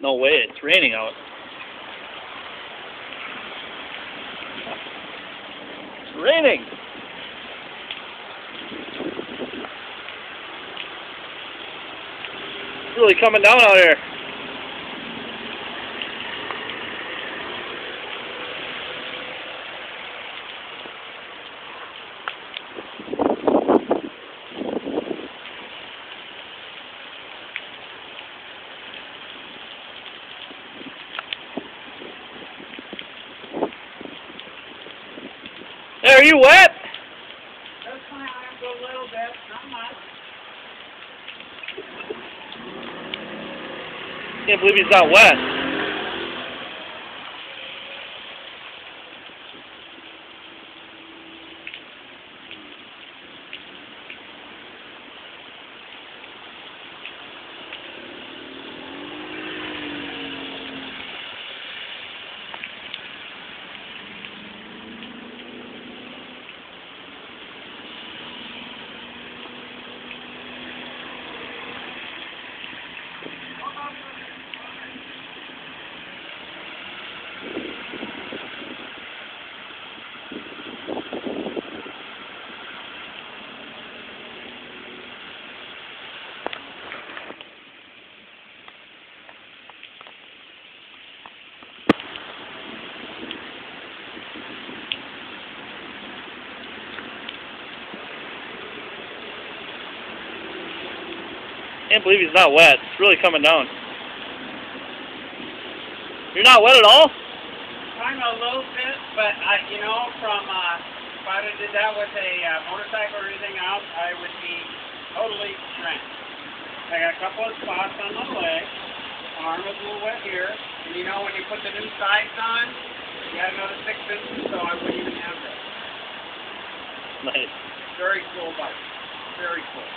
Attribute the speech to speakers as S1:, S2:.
S1: No way, it's raining out. It's raining! It's really coming down out here. Hey, are you wet?
S2: That's fine, a little bit, not much.
S1: Can't believe he's not wet. Can't believe he's not wet. It's really coming down. You're not wet at all?
S2: I'm a little bit, but you know, from if I did that with a motorcycle or anything else, I would be totally drenched. I got a couple of spots on my leg. Arm is a little wet here, and you know when you put the new sides on, you got another 6 inches, so I wouldn't even have this.
S1: Nice.
S2: Very cool bike. Very cool.